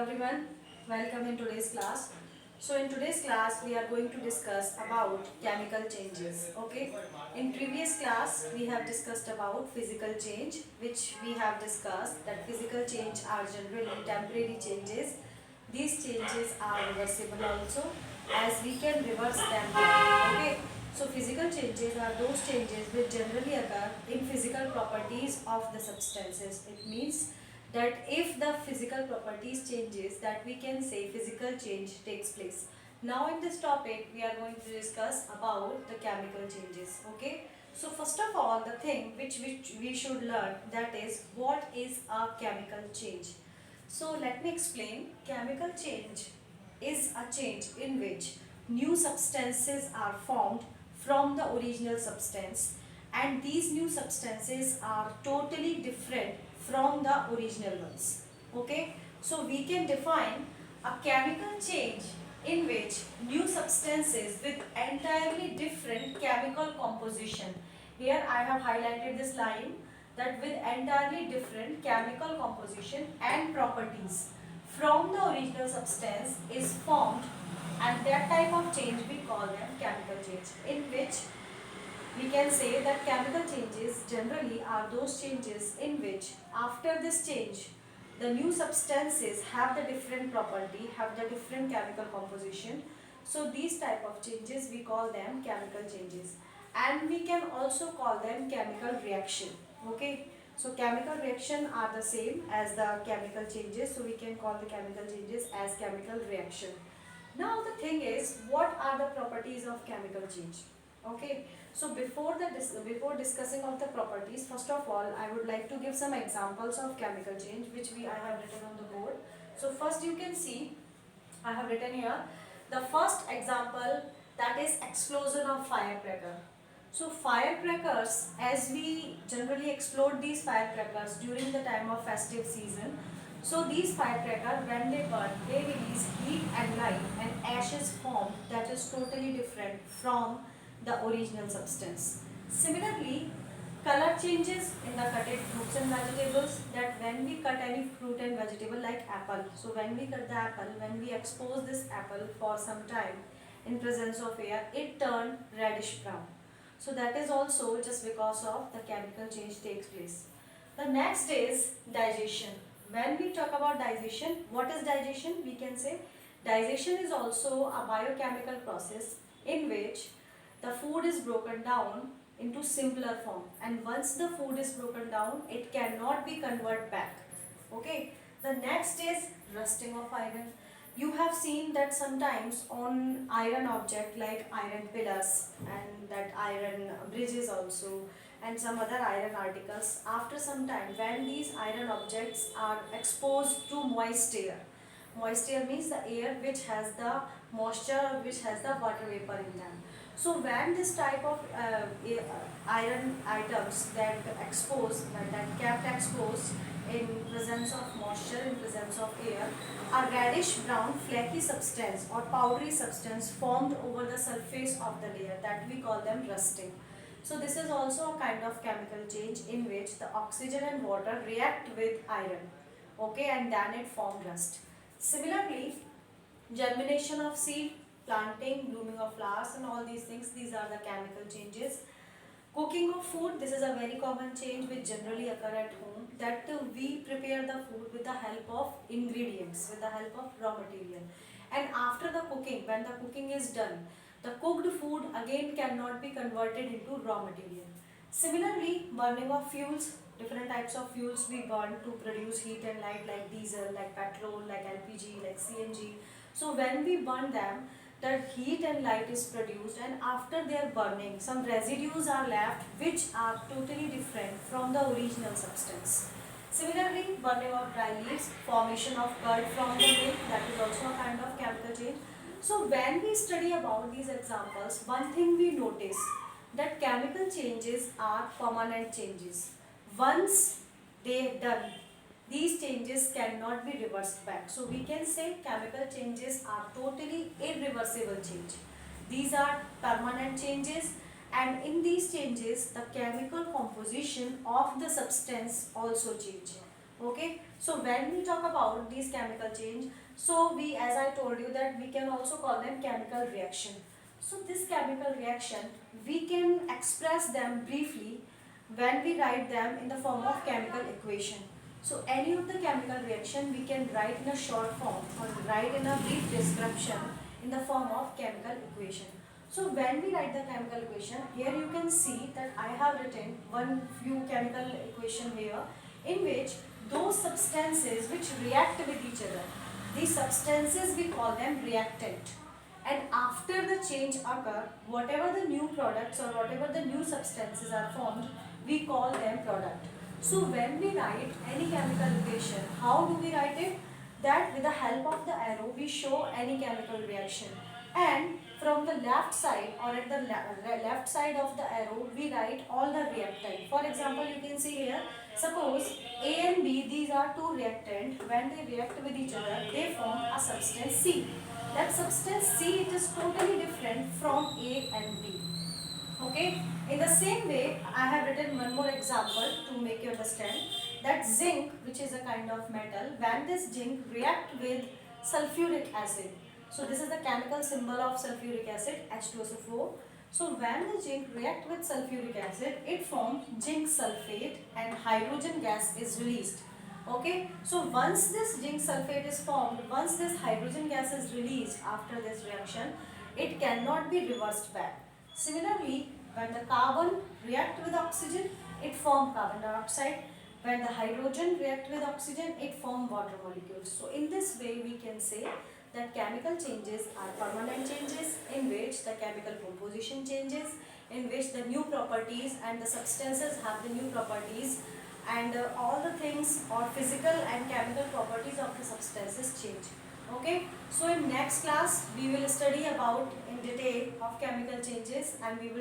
everyone, welcome in today's class. So in today's class we are going to discuss about chemical changes. Okay, in previous class we have discussed about physical change, which we have discussed that physical change are generally temporary changes. These changes are reversible also, as we can reverse them. Okay, so physical changes are those changes which generally occur in physical properties of the substances. It means that if the physical properties changes, that we can say physical change takes place. Now in this topic we are going to discuss about the chemical changes. Okay, so first of all, the thing which we should learn, that is what is a chemical change. So let me explain. Chemical change is a change in which new substances are formed from the original substance, and these new substances are totally different from the original ones. Okay, so we can define a chemical change in which new substances with entirely different chemical composition. Here I have highlighted this line, that with entirely different chemical composition and properties from the original substance is formed, and that type of change we call them chemical change, in which we can say that chemical changes generally are those changes in which after this change the new substances have the different property, have the different chemical composition. So these type of changes we call them chemical changes, and we can also call them chemical reaction. Okay, so chemical reaction are the same as the chemical changes, so we can call the chemical changes as chemical reaction. Now the thing is, what are the properties of chemical change? Okay, so before discussing of the properties, first of all I would like to give some examples of chemical change which I have written on the board. So first you can see I have written here the first example, that is explosion of firecracker. So firecrackers, as we generally explode these firecrackers during the time of festive season, so these firecrackers, when they burn, they release heat and light, and ashes form that is totally different from the original substance. Similarly, color changes in the cutted fruits and vegetables, that when we cut any fruit and vegetable like apple, so when we cut the apple, when we expose this apple for some time in presence of air, it turned reddish brown. So that is also just because of the chemical change takes place. The next is digestion. When we talk about digestion, what is digestion? We can say digestion is also a biochemical process in which the food is broken down into simpler form, and once the food is broken down it cannot be converted back. Okay, the next is rusting of iron. You have seen that sometimes on iron object like iron pillars and that iron bridges also, and some other iron articles, after some time when these iron objects are exposed to moist air, moist air means the air which has the moisture, which has the water vapor in them. So when this type of iron items that exposed, that kept exposed in presence of moisture, in presence of air, a reddish brown flaky substance or powdery substance formed over the surface of the layer, that we call them rusting. So this is also a kind of chemical change in which the oxygen and water react with iron, okay, and then it forms rust. Similarly, germination of seed, planting, blooming of flowers, and all these things, these are the chemical changes. Cooking of food, this is a very common change which generally occur at home, that we prepare the food with the help of ingredients, with the help of raw material, and after the cooking, when the cooking is done, the cooked food again cannot be converted into raw material. Similarly, burning of fuels, different types of fuels we burn to produce heat and light, like diesel, like petrol, like LPG, like CNG. So when we burn them, the heat and light is produced, and after their burning some residues are left which are totally different from the original substance. Similarly, burning of dry leaves, formation of curd from the milk, that is also a kind of chemical change. So when we study about these examples, one thing we notice, that chemical changes are permanent changes. Once they done, these changes cannot be reversed back. So we can say chemical changes are totally irreversible change. These are permanent changes, and in these changes the chemical composition of the substance also change. Okay, so when we talk about these chemical change, so we, as I told you, that we can also call them chemical reaction. So this chemical reaction, we can express them briefly when we write them in the form of chemical equation. So any of the chemical reaction we can write in a short form or write in a brief description in the form of chemical equation. So when we write the chemical equation, here you can see that I have written one few chemical equation here, in which those substances which react with each other, these substances we call them reactant. And after the change occur, whatever the new products or whatever the new substances are formed, we call them product. So when we write any chemical equation, how do we write it? That with the help of the arrow, we show any chemical reaction. And from the left side or at the left side of the arrow, we write all the reactant. For example, you can see here, suppose A and B, these are two reactant. When they react with each other, they form a substance C. That substance C, it is totally different from A and B. Okay, in the same way, I have written one more example to make you understand that zinc, which is a kind of metal, when this zinc react with sulfuric acid. So this is the chemical symbol of sulfuric acid, H2SO4. So when the zinc react with sulfuric acid, it forms zinc sulfate and hydrogen gas is released. Okay, so once this zinc sulfate is formed, once this hydrogen gas is released after this reaction, it cannot be reversed back. Similarly, when the carbon react with oxygen, it forms carbon dioxide. When the hydrogen react with oxygen, it forms water molecules. So in this way, we can say that chemical changes are permanent changes in which the chemical composition changes, in which the new properties and the substances have the new properties, and all the things or physical and chemical properties of the substances change. Okay, so in next class we will study about in detail of chemical changes, and we will